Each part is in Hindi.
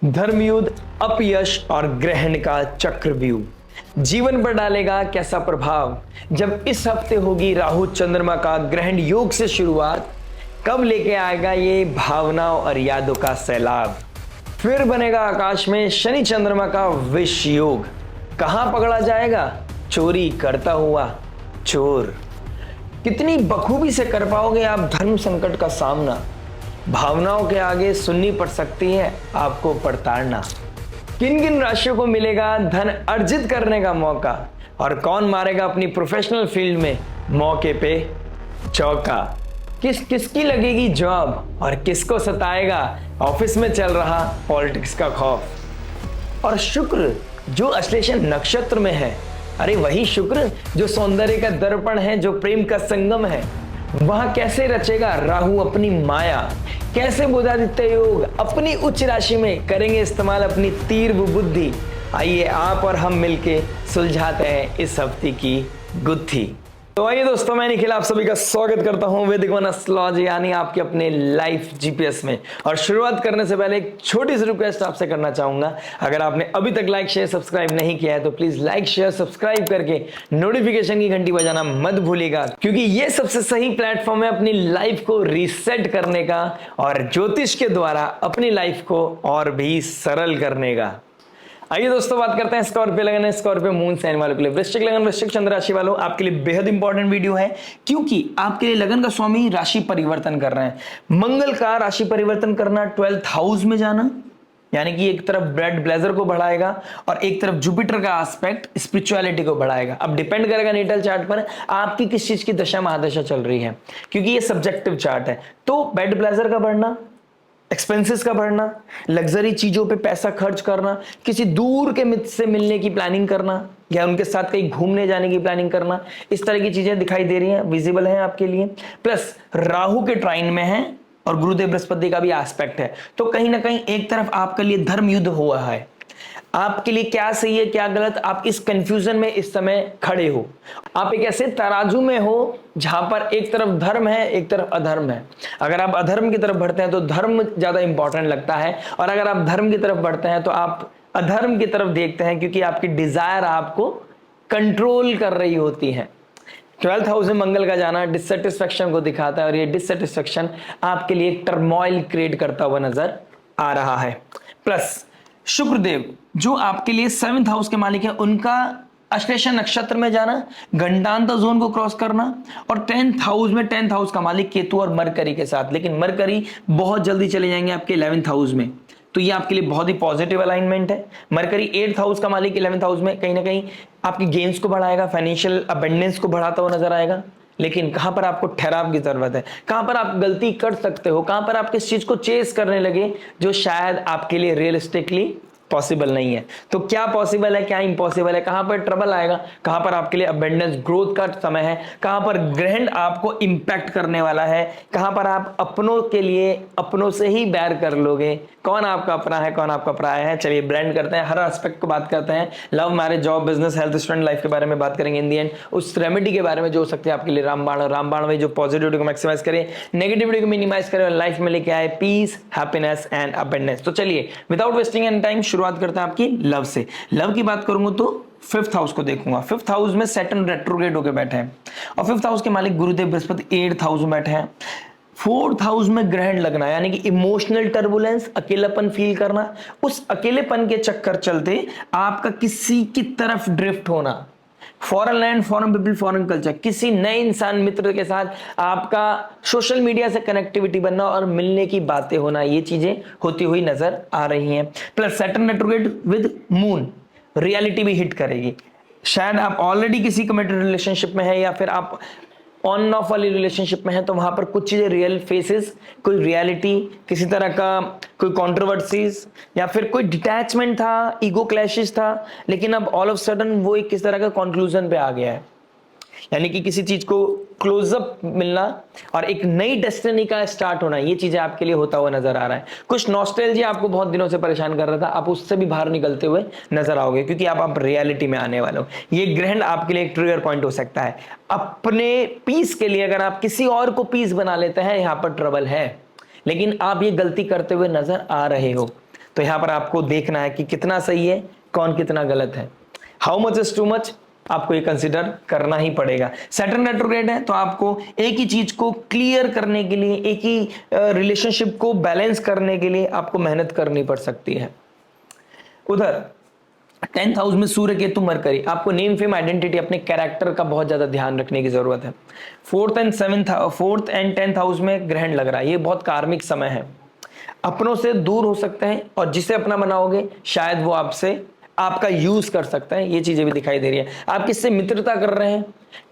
धर्मयुद्ध, अपयश और ग्रहण का चक्रव्यूह जीवन पर डालेगा कैसा प्रभाव। जब इस हफ्ते होगी राहु चंद्रमा का ग्रहण योग से शुरुआत, कब लेके आएगा ये भावनाओं और यादों का सैलाब। फिर बनेगा आकाश में शनि चंद्रमा का विष योग, कहां पकड़ा जाएगा चोरी करता हुआ चोर। कितनी बखूबी से कर पाओगे आप धर्म संकट का सामना। भावनाओं के आगे सुननी पड़ सकती है आपको प्रताड़ना। किन किन राशियों को मिलेगा धन अर्जित करने का मौका, और कौन मारेगा अपनी प्रोफेशनल फील्ड में मौके पे चौका। किसकी लगेगी जॉब और किसको सताएगा ऑफिस में चल रहा पॉलिटिक्स का खौफ। और शुक्र जो अश्लेषण नक्षत्र में है, अरे वही शुक्र जो सौंदर्य का दर्पण है, जो प्रेम का संगम है, वहां कैसे रचेगा राहु अपनी माया। कैसे बुधादित्य योग अपनी उच्च राशि में करेंगे इस्तेमाल अपनी तीव्र बुद्धि। आइए आप और हम मिलके सुलझाते हैं इस हफ्ते की गुत्थी। तो आइए दोस्तों, मैं निखिल आप सभी का स्वागत करता हूं वैदिक वन एस्ट्रोलॉजी यानी आपके अपने लाइफ जीपीएस में। और शुरुआत करने से पहले एक छोटी सी रिक्वेस्ट आपसे करना चाहूंगा, अगर आपने अभी तक लाइक शेयर सब्सक्राइब नहीं किया है तो प्लीज लाइक शेयर सब्सक्राइब करके नोटिफिकेशन की घंटी बजाना मत भूलिएगा, क्योंकि ये सबसे सही प्लेटफॉर्म है अपनी लाइफ को रीसेट करने का और ज्योतिष के द्वारा अपनी लाइफ को और भी सरल करने का। आइए दोस्तों, बात करते हैं स्कॉर्पियो लगन, स्कॉर्पियो मून साइन वालों के लिए। वृश्चिक लगन, वृश्चिक चंद्र राशि वालों, आपके लिए बेहद इंपॉर्टेंट वीडियो है, क्योंकि आपके लिए लगन का स्वामी राशि परिवर्तन कर रहे हैं। मंगल का राशि परिवर्तन करना 12th हाउस में जाना, यानी कि एक तरफ ब्रेड ब्लेजर को बढ़ाएगा और एक तरफ जुपिटर का एस्पेक्ट स्पिरिचुअलिटी को बढ़ाएगा। अब डिपेंड करेगा नेटल चार्ट पर आपकी किस चीज की दशा महादशा चल रही है, क्योंकि ये सब्जेक्टिव चार्ट है। तो ब्रेड ब्लेजर का बढ़ना, एक्सपेंसेस का बढ़ना, लग्जरी चीजों पे पैसा खर्च करना, किसी दूर के मित्र से मिलने की प्लानिंग करना या उनके साथ कहीं घूमने जाने की प्लानिंग करना, इस तरह की चीजें दिखाई दे रही हैं, विजिबल हैं आपके लिए। प्लस राहु के ट्राइन में है और गुरुदेव बृहस्पति का भी एस्पेक्ट है, तो कहीं ना कहीं एक तरफ आपके लिए धर्म युद्ध हुआ है। आपके लिए क्या सही है क्या गलत, आप इस कंफ्यूजन में इस समय खड़े हो। आप एक ऐसे तराजू में हो जहां पर एक तरफ धर्म है एक तरफ अधर्म है। अगर आप अधर्म की तरफ बढ़ते हैं तो धर्म ज्यादा इंपॉर्टेंट लगता है, और अगर आप धर्म की तरफ बढ़ते हैं तो आप अधर्म की तरफ देखते हैं, क्योंकि आपकी डिजायर आपको कंट्रोल कर रही होती है। 12th हाउस में मंगल का जाना डिससेटिस्फेक्शन को दिखाता है, और ये डिससेटिस्फेक्शन आपके लिए टर्मोइल क्रिएट करता हुआ नजर आ रहा है। प्लस शुक्रदेव जो आपके लिए 7th हाउस के मालिक है, उनका अश्लेषा नक्षत्र में जाना, घंटांतर जोन को क्रॉस करना, और 10th हाउस में 10th हाउस का मालिक केतु और मरकरी के साथ। लेकिन मरकरी बहुत जल्दी चले जाएंगे आपके 11th हाउस में, तो ये आपके लिए बहुत ही पॉजिटिव अलाइनमेंट है। मरकरी 8th हाउस का मालिक 11th हाउस में कहीं ना कहीं आपकी गेन्स को बढ़ाएगा, फाइनेंशियल अबंडेंस को बढ़ाता हुआ नजर आएगा। लेकिन कहां पर आपको ठहराव की जरूरत है, कहां पर आप गलती कर सकते हो, कहां पर आप किस चीज को चेस करने लगे जो शायद आपके लिए रियलिस्टिकली पॉसिबल नहीं है। तो क्या पॉसिबल है क्या इम्पॉसिबल है, कहां पर ट्रबल आएगा, कहां पर आपके लिए अबंडेंस ग्रोथ का समय है, कहां पर ग्रहण आपको इंपैक्ट करने वाला है, कहां पर आप अपनों के लिए अपनों से ही बैर कर लोगे, कौन आपका अपना है कौन आपका पराया है। चलिए ब्लेंड करते हैं, हर एस्पेक्ट को बात करते हैं। Love, marriage, job, business, health, student life के बारे में बात करेंगे इन दी एंड। उस रेमेडी के बारे में जो हो सकती है आपके लिए रामबाण में जो पॉजिटिविटी को मैक्सिमाइज करे, नेगेटिविटी को मिनिमाइज करे और लाइफ में लेके आए पीस, हैप्पीनेस एंड अबंडेंस। तो चलिए विदाउट वेस्टिंग एनी टाइम शुरुआत करते हैं आपकी लव से। लव की बात करूंगा तो 5th हाउस को देखूंगा। 5th हाउस में सैटर्न रेट्रोग्रेड होकर बैठे हैं, और 5th हाउस के मालिक गुरुदेव बृहस्पति 8th हाउस में बैठे हैं। 4th हाउस में ग्रहण लगना, यानी कि इमोशनल टर्बुलेंस, अकेलापन फील करना, उस अकेलेपन के चक्कर चलते आपका किसी की तरफ ड्रिफ्ट होना, foreign land, foreign people, foreign culture, किसी नए इंसान मित्र के साथ आपका सोशल मीडिया से कनेक्टिविटी बनना और मिलने की बातें होना, ये चीजें होती हुई नजर आ रही हैं। Plus Saturn retrograde with moon reality भी हिट करेगी। शायद आप ऑलरेडी किसी कमिटेड रिलेशनशिप में है या फिर आप ऑन ऑफ वाली रिलेशनशिप में है, तो वहां पर कुछ चीजें रियल फेसेस, कोई रियलिटी, किसी तरह का कोई कंट्रोवर्सीज या फिर कोई डिटैचमेंट था, ईगो क्लैशेस था, लेकिन अब ऑल ऑफ सडन वो एक किस तरह का कंक्लूजन पे आ गया है। यानी कि किसी चीज को क्लोजअप मिलना और एक नई डेस्टिनी का स्टार्ट होना, ये चीजें आपके लिए होता हुआ नजर आ रहा है। कुछ नॉस्टैल्जिया आपको बहुत दिनों से परेशान कर रहा था, आप उससे भी बाहर निकलते हुए नजर आओगे, क्योंकि आप रियलिटी में आने वाले हो। ये ग्रहण आपके लिए एक ट्रिगर पॉइंट हो सकता है। अपने पीस के लिए अगर आप किसी और को पीस बना लेते हैं, यहां पर ट्रबल है, लेकिन आप ये गलती करते हुए नजर आ रहे हो। तो यहां पर आपको देखना है कि कितना सही है, कौन कितना गलत है। How much is too much, आपको ये कंसिडर करना ही पड़ेगा। सैटर्न रेट्रोग्रेड है तो आपको एक ही चीज को क्लियर करने के लिए, एक ही रिलेशनशिप को बैलेंस करने के लिए आपको मेहनत करनी पड़ सकती है। उधर 10th हाउस में सूर्य केतु मरकरी, आपको नेम फेम आइडेंटिटी, अपने कैरेक्टर का बहुत ज्यादा ध्यान रखने की जरूरत है। 4th एंड 10th हाउस में ग्रहण लग रहा है, ये बहुत कार्मिक समय है। अपनों से दूर हो सकते हैं और जिसे अपना बनाओगे शायद वो आपसे आपका यूज कर सकता है, ये चीजें भी दिखाई दे रही है। आप किससे मित्रता कर रहे हैं,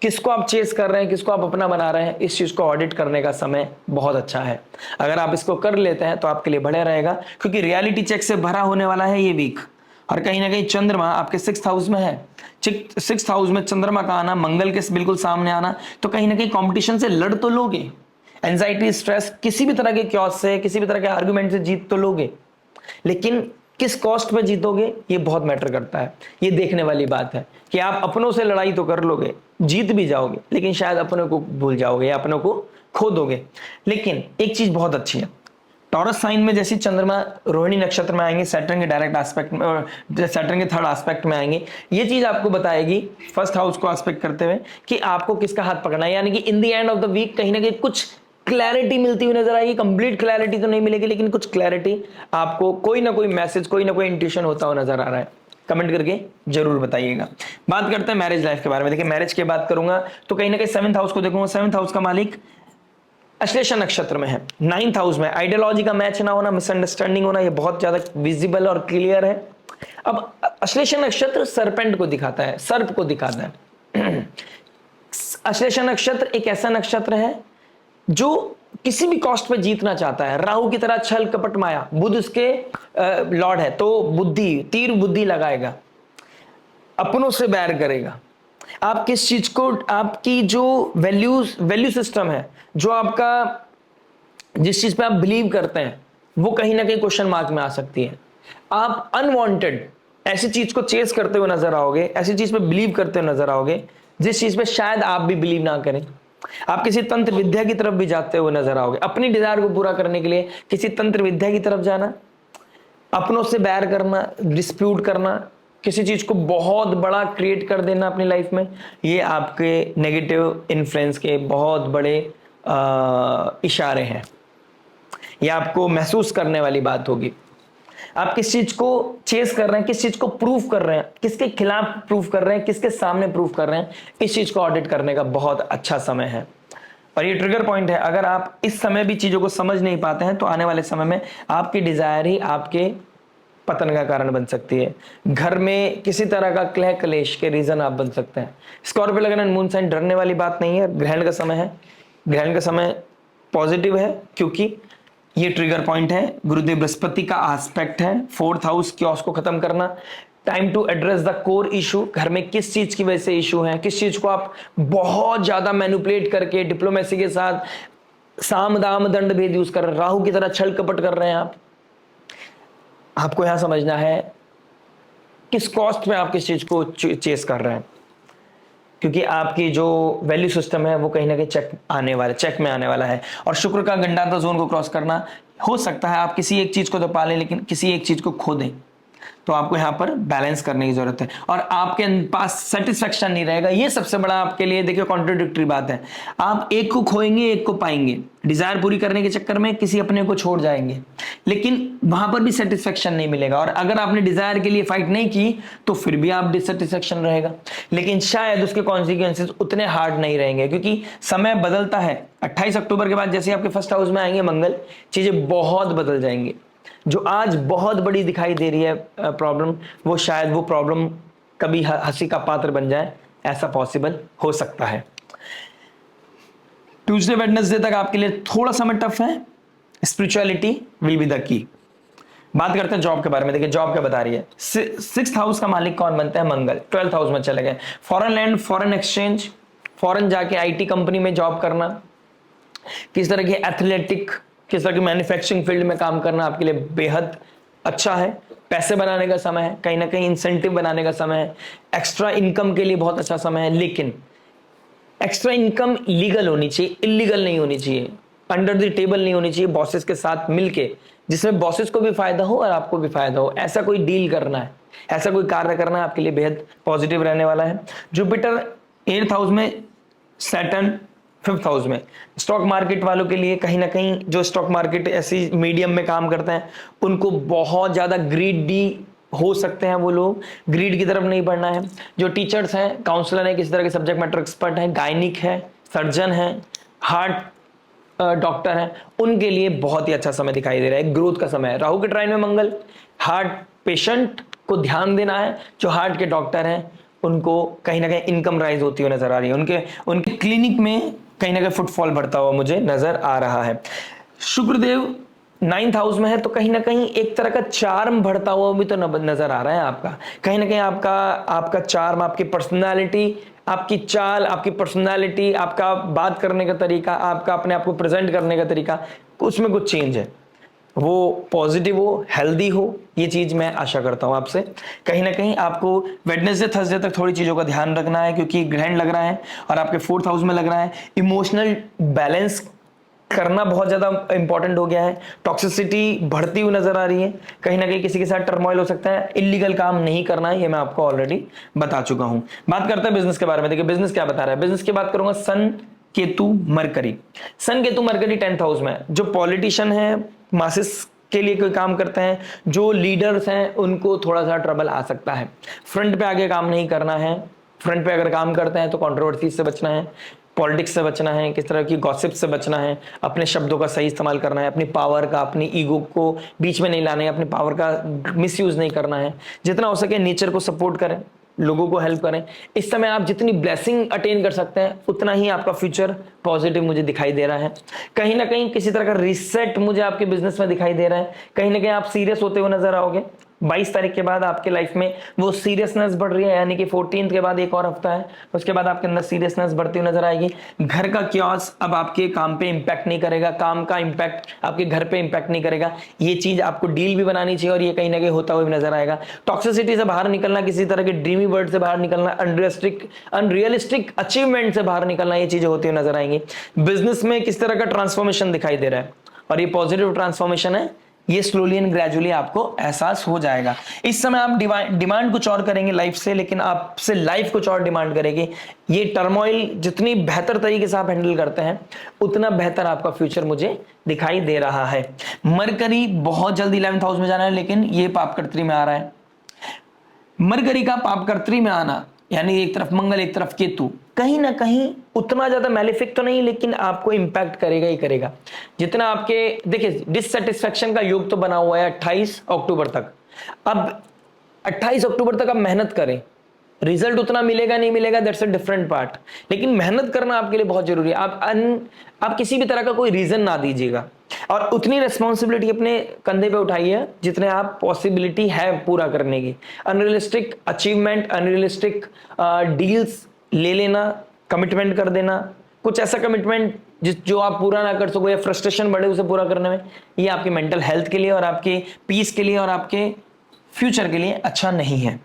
किसको आप चेस कर रहे हैं, किसको आप अपना बना रहे हैं, इस चीज को ऑडिट करने का समय बहुत अच्छा है। अगर आप इसको कर लेते हैं तो आपके लिए बढ़िया रहेगा, क्योंकि रियलिटी चेक से भरा होने वाला है ये वीक। और कहीं ना कहीं चंद्रमा आपके 6th हाउस में है। 6th हाउस में चंद्रमा का आना, मंगल के बिल्कुल सामने आना, तो कहीं ना कहीं कंपटीशन से लड़ तो लोगे, एंजाइटी, स्ट्रेस, किसी भी तरह के क्योस से, किसी भी तरह के आर्गुमेंट से जीत तो लोगे, लेकिन किस कॉस्ट पे जीतोगे ये बहुत मैटर करता है। ये देखने वाली बात है कि आप अपनों से लड़ाई तो कर लोगे, जीत भी जाओगे, लेकिन शायद अपनों को भूल जाओगे या अपनों को खो दोगे। लेकिन एक चीज बहुत अच्छी है, टॉरस साइन में जैसे चंद्रमा रोहिणी नक्षत्र में आएंगे, सैटर्न के डायरेक्ट एस्पेक्ट में, सैटर्न के 3rd एस्पेक्ट में आएंगे, ये चीज आपको बताएगी 1st हाउस को एस्पेक्ट करते हुए कि आपको किसका हाथ पकड़ना है। यानी कि in the end of the week कहीं ना कहीं कुछ क्लैरिटी मिलती हुई नजर आएगी। कंप्लीट क्लैरिटी तो नहीं मिलेगी, लेकिन कुछ क्लैरिटी आपको, कोई ना कोई मैसेज, कोई ना कोई इंट्यूशन होता हुआ नजर आ रहा है। कमेंट करके जरूर बताइएगा। बात करते हैं मैरिज लाइफ के बारे में। देखिए मैरिज की बात करूंगा तो कहीं ना कहीं 7th हाउस को देखूंगा। 7th हाउस का मालिक अश्लेषा नक्षत्र में है। 9th हाउस में आइडियोलॉजी का मैच ना होना, मिसअंडरस्टैंडिंग होना, ये बहुत ज्यादा विजिबल और क्लियर है। अब अश्लेषा नक्षत्र सरपेंट को दिखाता है, सर्प को दिखाता है। अश्लेषा नक्षत्र एक ऐसा नक्षत्र है जो किसी भी कॉस्ट पे जीतना चाहता है। राहु की तरह छल कपट माया, बुध उसके लॉर्ड है, तो बुद्धि, तीर बुद्धि लगाएगा, अपनों से बैर करेगा। आप किस चीज को, आपकी जो वैल्यू सिस्टम है, जो आपका, जिस चीज पे आप बिलीव करते हैं, वो कहीं ना कहीं क्वेश्चन मार्क में आ सकती है। आप अनवांटेड ऐसी चीज को चेस करते हुए नजर आओगे, ऐसी चीज पे बिलीव करते हुए नजर आओगे जिस चीज पे शायद आप भी बिलीव ना करें। आप किसी तंत्र विद्या की तरफ भी जाते हुए नजर आओगे, अपनी डिजायर को पूरा करने के लिए किसी तंत्र विद्या की तरफ जाना, अपनों से बैर करना, डिस्प्यूट करना, किसी चीज को बहुत बड़ा क्रिएट कर देना अपनी लाइफ में, ये आपके नेगेटिव इन्फ्लुएंस के बहुत बड़े इशारे हैं। ये आपको महसूस करने वाली बात होगी। आप किस चीज को चेस कर रहे हैं, किस चीज को प्रूफ कर रहे हैं, किसके खिलाफ प्रूफ कर रहे हैं, किसके सामने प्रूफ कर रहे हैं, इस चीज को ऑडिट करने का बहुत अच्छा समय है। और ये ट्रिगर पॉइंट है, अगर आप इस समय भी चीजों को समझ नहीं पाते हैं तो आने वाले समय में आपकी डिजायर ही आपके पतन का कारण बन सकती है। घर में किसी तरह का कलह कलेश के रीजन आप बन सकते हैं। स्कॉर्पियो लगन एंड मून साइन, डरने वाली बात नहीं है। ग्रहण का समय है, ग्रहण का समय पॉजिटिव है क्योंकि ये ट्रिगर पॉइंट है, गुरुदेव बृहस्पति का एस्पेक्ट है। 4th हाउस क्योस को खत्म करना, time to address the core issue. घर में किस चीज की वजह से इशू है, किस चीज को आप बहुत ज्यादा मैनिपुलेट करके डिप्लोमेसी के साथ साम दाम दंड भेद यूज कर रहे हैं, राहु की तरह छल कपट कर रहे हैं आपको यहां समझना है किस कॉस्ट में आप किस चीज को चेस कर रहे हैं, क्योंकि आपकी जो वैल्यू सिस्टम है वो कहीं ना कहीं चेक में आने वाला है। और शुक्र का गंडाता जोन को क्रॉस करना, हो सकता है आप किसी एक चीज को तो पालें लेकिन किसी एक चीज को खो दें, तो आपको यहां पर बैलेंस करने की जरूरत है और आपके पास सेटिस्फेक्शन नहीं रहेगा। ये सबसे बड़ा आपके लिए देखिए कॉन्ट्रोडिक्टरी बात है। आप एक को खोएंगे, एक को पाएंगे, डिजायर पूरी करने के चक्कर में किसी अपने को छोड़ जाएंगे, लेकिन वहां पर भी सेटिस्फेक्शन नहीं मिलेगा। और अगर आपने डिजायर के लिए फाइट नहीं की तो फिर भी आप डिससेटिस्फेक्शन रहेगा, लेकिन शायद उसके कॉन्सिक्वेंसेस उतने हार्ड नहीं रहेंगे, क्योंकि समय बदलता है। 28 अक्टूबर के बाद जैसे आपके 1st हाउस में आएंगे मंगल, चीजें बहुत बदल जाएंगी। जो आज बहुत बड़ी दिखाई दे रही है प्रॉब्लम, वो शायद वो प्रॉब्लम कभी हंसी का पात्र बन जाए, ऐसा पॉसिबल हो सकता है। ट्यूसडे वेडनेसडे तक आपके लिए थोड़ा समय टफ है। Spirituality will be the key. बात करते हैं जॉब के बारे में। देखिए जॉब क्या बता रही है। 6th हाउस का मालिक कौन बनता है? मंगल। 12th हाउस में चले गए। Foreign land, foreign exchange, foreign जाके आईटी कंपनी में जॉब करना, किस तरह की एथलेटिक, किस तरह की मैन्युफैक्चरिंग फील्ड में काम करना आपके लिए बेहद अच्छा है। पैसे बनाने का समय है, कहीं ना कहीं इंसेंटिव बनाने का समय है, एक्स्ट्रा इनकम के लिए बहुत अच्छा समय है। लेकिन एक्स्ट्रा इनकम लीगल होनी चाहिए, इलीगल नहीं होनी चाहिए, अंडर द टेबल नहीं होनी चाहिए, बॉसेस के साथ मिलके जिसमें बॉसेस को भी फायदा हो और आपको भी फायदा हो, ऐसा कोई डील करना है, ऐसा कोई कार्य करना है, आपके लिए बेहद पॉजिटिव रहने वाला है। जुपिटर 8th हाउस में, सैटर्न 5th हाउस में। स्टॉक मार्केट वालों के लिए कहीं ना कहीं, जो स्टॉक मार्केट ऐसी मीडियम में काम करते हैं, उनको बहुत ज्यादा ग्रीडी हो सकते हैं वो लोग, ग्रीड की तरफ नहीं बढ़ना है। जो टीचर्स हैं, काउंसलर हैं, किसी तरह के सब्जेक्ट मैटर एक्सपर्ट हैं, गायनिक है, सर्जन है, हार्ट डॉक्टर हैं, उनके लिए बहुत ही अच्छा समय दिखाई दे रहा है, ग्रोथ का समय है। राहु के ट्राइन में मंगल, हार्ट पेशेंट को ध्यान देना है। जो हार्ट के डॉक्टर हैं उनको कहीं ना कहीं इनकम राइज होती हुई नजर आ रही है, उनके उनके क्लिनिक में कहीं ना कहीं फुटफॉल बढ़ता हुआ मुझे नजर आ रहा है। शुक्रदेव 9th हाउस में है, तो कहीं ना कहीं एक तरह का चार्म बढ़ता हुआ भी तो नजर आ रहा है आपका। कहीं ना कहीं आपका आपका चार्म, आपकी पर्सनालिटी, आपकी चाल, आपकी पर्सनालिटी, आपका बात करने का तरीका, आपका अपने आप को प्रेजेंट करने का तरीका, उसमें कुछ चेंज है, वो पॉजिटिव हो, हेल्दी हो, ये चीज मैं आशा करता हूं आपसे। कहीं ना कहीं आपको वेडनेसडे थर्सडे तक थोड़ी चीजों का ध्यान रखना है, क्योंकि ग्रहण लग रहा है और आपके 4th हाउस में लग रहा है। इमोशनल बैलेंस करना बहुत ज्यादा इंपॉर्टेंट हो गया है। टॉक्सिसिटी बढ़ती हुई नजर आ रही है, कहीं ना कहीं किसी के साथ टर्मोइल हो सकता है। इलीगल काम नहीं करना है, ये मैं आपको ऑलरेडी बता चुका हूं। बात करते हैं बिजनेस के बारे में। देखिए बिजनेस क्या बता रहा है। बिजनेस की बात करूंगा, सन केतु मरकरी। सन केतु मरकरी 10th हाउस में। जो पॉलिटिशियन है, मासिस के लिए कोई काम करते हैं, जो लीडर्स हैं, उनको थोड़ा सा ट्रबल आ सकता है। फ्रंट पे आगे काम नहीं करना है। फ्रंट पे अगर काम करते हैं तो कंट्रोवर्सी से बचना है, पॉलिटिक्स से बचना है, किस तरह की गॉसिप से बचना है, अपने शब्दों का सही इस्तेमाल करना है, अपनी पावर का, अपनी ईगो को बीच में नहीं लाना है, अपनी पावर का मिसयूज नहीं करना है। जितना हो सके नेचर को सपोर्ट करें, लोगों को हेल्प करें। इस समय आप जितनी ब्लेसिंग अटेन कर सकते हैं, उतना ही आपका फ्यूचर पॉजिटिव मुझे दिखाई दे रहा है। कहीं ना कहीं किसी तरह का रिसेट मुझे आपके बिजनेस में दिखाई दे रहा है। कहीं ना कहीं आप सीरियस होते हुए नजर आओगे। 22 तारीख के बाद आपके लाइफ में वो सीरियसनेस बढ़ रही है, यानी कि 14th के बाद एक और हफ्ता है, उसके बाद आपके अंदर सीरियसनेस बढ़ती हुई नजर आएगी। घर का क्योस अब आपके काम पे इंपैक्ट नहीं करेगा, काम का इंपैक्ट आपके घर पे इंपैक्ट नहीं करेगा। ये चीज आपको डील भी बनानी चाहिए और ये कहीं ना कहीं होता हुआ भी नजर आएगा। टॉक्सिसिटी से बाहर निकलना, किसी तरह के ड्रीमी वर्ड से बाहर निकलना, अनरियलिस्टिक अचीवमेंट से बाहर निकलना, ये चीजें होती हुई नजर आएंगी। बिजनेस में किस तरह का ट्रांसफॉर्मेशन दिखाई दे रहा है, और ये पॉजिटिव ट्रांसफॉर्मेशन है, ये स्लोली एंड ग्रेजुअली आपको एहसास हो जाएगा। इस समय आप डिमांड कुछ और करेंगे लाइफ से, लेकिन आपसे लाइफ कुछ और डिमांड करेगी। ये टर्मोइल जितनी बेहतर तरीके से आप हैंडल करते हैं, उतना बेहतर आपका फ्यूचर मुझे दिखाई दे रहा है। मरकरी बहुत जल्दी 11th हाउस में जाना है, लेकिन ये पापकर्त्री में आ रहा है। मरकरी का पापकर्त्री में आना, यानी एक तरफ मंगल एक तरफ केतु, कहीं ना कहीं उतना ज्यादा मैलिफिक तो नहीं, लेकिन आपको इंपैक्ट करेगा ही करेगा। जितना आपके, देखिए डिससेटिस्फेक्शन का योग तो बना हुआ है 28 अक्टूबर तक। अब 28 अक्टूबर तक आप मेहनत करें, रिजल्ट उतना मिलेगा नहीं मिलेगा, दैट्स अ डिफरेंट पार्ट, लेकिन मेहनत करना आपके लिए बहुत जरूरी है। आप किसी भी तरह का कोई रीजन ना दीजिएगा, और उतनी रिस्पॉन्सिबिलिटी अपने कंधे पे उठाइए जितने आप पॉसिबिलिटी है पूरा करने की। अनरियलिस्टिक अचीवमेंट, अनरियलिस्टिक डील्स ले लेना, कमिटमेंट कर देना, कुछ ऐसा कमिटमेंट जो आप पूरा ना कर सको या फ्रस्ट्रेशन बढ़े उसे पूरा करने में, ये आपकी मेंटल हेल्थ के लिए और आपके पीस के लिए और आपके फ्यूचर के लिए अच्छा नहीं है।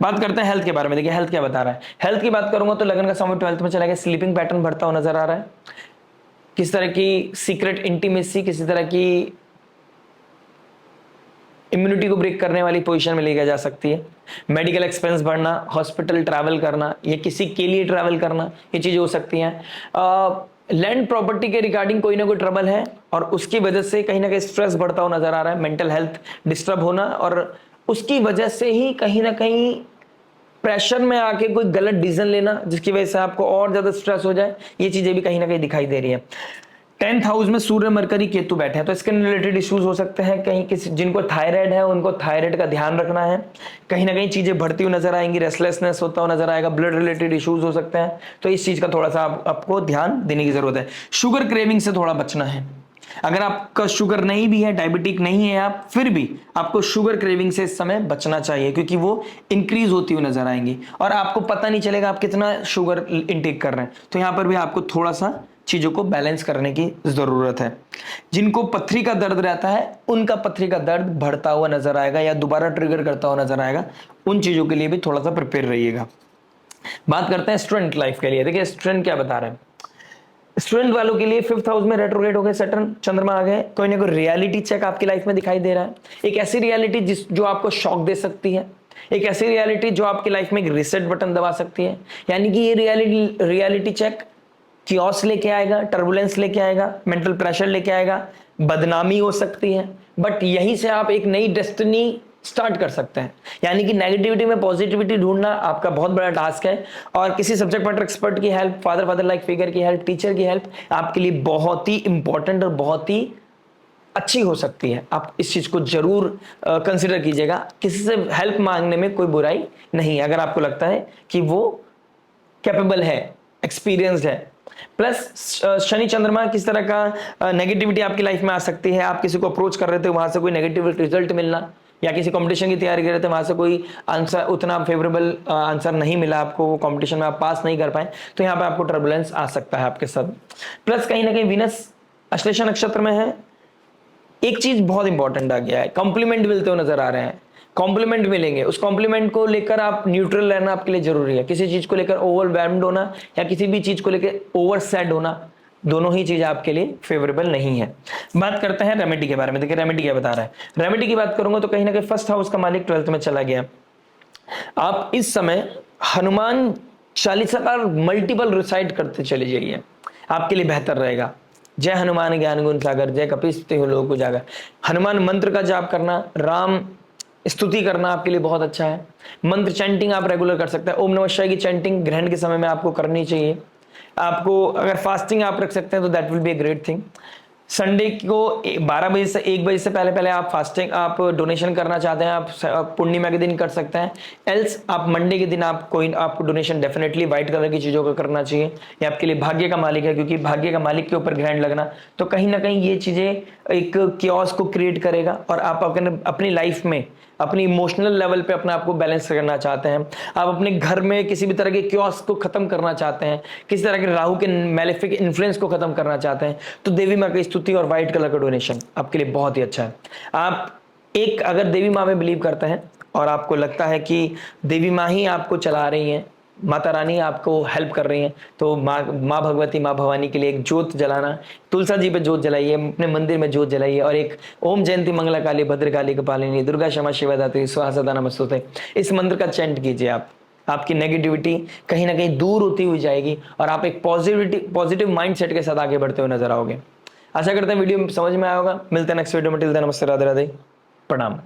बात करते हैं हेल्थ के बारे में। देखिए हेल्थ क्या बता रहा है। हेल्थ की बात करूंगा तो लगन का समय 12th में चला गया। स्लीपिंग पैटर्न बढ़ता हुआ नजर आ रहा है। किस तरह की सीक्रेट इंटीमेसी, किसी तरह की इम्यूनिटी को ब्रेक करने वाली पोजीशन में लेकर जा सकती है। मेडिकल एक्सपेंस बढ़ना, हॉस्पिटल ट्रैवल करना, या किसी के लिए ट्रैवल करना, ये चीजें हो सकती हैं। लैंड प्रॉपर्टी के रिगार्डिंग कोई ना कोई ट्रबल है, और उसकी वजह से कहीं ना कहीं स्ट्रेस बढ़ता हुआ नजर आ रहा है। मेंटल हेल्थ डिस्टर्ब होना, और उसकी वजह से ही कहीं ना कहीं प्रेशर में आके कोई गलत डिसीजन लेना, जिसकी वजह से आपको और ज्यादा स्ट्रेस हो जाए, ये चीजें भी कहीं ना कहीं दिखाई दे रही है। 10th हाउस में सूर्य मरकरी केतु बैठे हैं, तो स्किन रिलेटेड इश्यूज हो सकते हैं। कहीं किसी जिनको थायराइड है उनको थायराइड का ध्यान रखना है। कहीं ना कहीं चीजें बढ़ती हुई नजर आएंगी, रेस्टलेसनेस होता हुआ नजर आएगा, ब्लड रिलेटेड इश्यूज हो सकते हैं, तो इस चीज का थोड़ा सा आपको ध्यान देने की जरूरत है। शुगर क्रेविंग से थोड़ा बचना है। अगर आपका शुगर नहीं भी है, डायबिटिक नहीं है आप, फिर भी आपको शुगर क्रेविंग से इस समय बचना चाहिए, क्योंकि वो इंक्रीज होती हुई नजर आएंगी और आपको पता नहीं चलेगा आप कितना शुगर इनटेक कर रहे हैं। तो यहां पर भी आपको थोड़ा सा चीजों को बैलेंस करने की जरूरत है। जिनको पथरी का दर्द रहता है, उनका पथरी का दर्द बढ़ता हुआ नजर आएगा या दोबारा ट्रिगर करता हुआ नजर आएगा। उन चीजों के लिए भी थोड़ा सा प्रिपेयर रहिएगा। बात करते हैं स्टूडेंट लाइफ के लिए। देखिए स्टूडेंट क्या बता रहे हैं। स्टूडेंट वालों के लिए 5th हाउस में रेट्रोग्रेड हो गए सैटर्न, चंद्रमा आ गए, कोई ना कोई रियलिटी चेक आपकी लाइफ में दिखाई दे रहा है। एक ऐसी रियलिटी जो आपको शॉक दे सकती है, एक ऐसी रियलिटी जो आपकी लाइफ में एक रीसेट बटन दबा सकती है। यानी कि ये रियलिटी चेक कियोस लेके आएगा, टर्बुलेंस लेके आएगा, मेंटल प्रेशर लेके आएगा, बदनामी हो सकती है, बट यहीं से आप एक नई डेस्टिनी स्टार्ट कर सकते हैं। यानी कि नेगेटिविटी में पॉजिटिविटी ढूंढना आपका बहुत बड़ा टास्क है, और किसी सब्जेक्ट मैटर एक्सपर्ट की हेल्प, फादर लाइक फिगर की हेल्प, टीचर की हेल्प आपके लिए बहुत ही इंपॉर्टेंट और बहुत ही अच्छी हो सकती है। आप इस चीज को जरूर कंसिडर कीजिएगा। किसी से हेल्प मांगने में कोई बुराई नहीं है अगर आपको लगता है कि वो कैपेबल है, एक्सपीरियंस्ड है। प्लस शनि चंद्रमा किस तरह का नेगेटिविटी आपकी लाइफ में आ सकती है। आप किसी को अप्रोच कर रहे थे, वहां से कोई नेगेटिव रिजल्ट मिलना, या किसी कंपटीशन की तैयारी कर रहे थे, वहां से कोई आंसर, उतना फेवरेबल आंसर नहीं मिला आपको, वो कंपटीशन में आप पास नहीं कर पाए, तो यहाँ पे आपको टर्बुलेंस आ सकता है आपके साथ। प्लस कहीं ना कहीं वीनस अश्लेषा नक्षत्र में है। एक चीज बहुत इंपॉर्टेंट आ गया है, कॉम्प्लीमेंट मिलते हुए नजर आ रहे हैं। कॉम्प्लीमेंट मिलेंगे, उस कॉम्प्लीमेंट को लेकर आप न्यूट्रल रहना आपके लिए जरूरी है। किसी चीज को लेकर ओवरवेल्म्ड होना या किसी भी चीज को लेकर ओवर सैड होना, दोनों ही चीज आपके लिए फेवरेबल नहीं है। बात करते हैं रेमेडी के बारे में। देखिए रेमेडी क्या बता रहा है। रेमेडी की बात करूंगा तो कहीं ना कहीं 1st हाउस का मालिक 12th में चला गया। आप इस समय हनुमान चालीसा का मल्टीपल रिसाइट करते चले जाइए, आपके लिए बेहतर रहेगा। जय हनुमान ज्ञान गुण सागर, जय कपीस लोक उजागर। हनुमान मंत्र का जाप करना, राम स्तुति करना आपके लिए बहुत अच्छा है। मंत्र चैंटिंग आप रेगुलर कर सकते हैं। ओम नमः शिवाय की चैंटिंग ग्रहण के समय में आपको करनी चाहिए। आपको अगर फास्टिंग आप रख सकते हैं तो that will be a great thing. Sunday को 12 बजे से 1 बजे से पहले पहले आप फास्टिंग, आप डोनेशन करना चाहते हैं, आप पूर्णिमा के दिन कर सकते हैं। एल्स आप मंडे के दिन आपको डोनेशन डेफिनेटली व्हाइट कलर की चीजों का करना चाहिए। ये आपके लिए भाग्य का मालिक है, क्योंकि भाग्य का मालिक के ऊपर ग्रहण लगना तो कहीं ना कहीं ये चीजें एक क्योस को क्रिएट करेगा, और आप अपनी लाइफ में अपनी इमोशनल लेवल पे अपने आप को बैलेंस करना चाहते हैं, आप अपने घर में किसी भी तरह के क्योस को खत्म करना चाहते हैं, किसी तरह के राहु के मैलेफिक इन्फ्लुएंस को खत्म करना चाहते हैं, तो देवी माँ की स्तुति और व्हाइट कलर का डोनेशन आपके लिए बहुत ही अच्छा है। आप एक अगर देवी माँ में बिलीव करते हैं और आपको लगता है कि देवी माँ ही आपको चला रही हैं, माता रानी आपको हेल्प कर रही हैं, तो माँ भगवती, माँ भवानी के लिए एक जोत जलाना, तुलसा जी पे जोत जलाइए, अपने मंदिर में जोत जलाइए, और एक ओम जयंती मंगला काली भद्रकाली कपालिनी दुर्गा क्षमा शिवा दात्री स्वाहा सदा नमस्तुते, इस मंत्र का चैंट कीजिए। आपकी नेगेटिविटी कहीं ना कहीं दूर होती हुई जाएगी और आप एक पॉजिटिव माइंडसेट के साथ आगे बढ़ते हुए नजर आओगे। आशा करते हैं वीडियो समझ में आया होगा। मिलते हैं नेक्स्ट वीडियो में। टिल देन नमस्ते, राधे राधे, प्रणाम।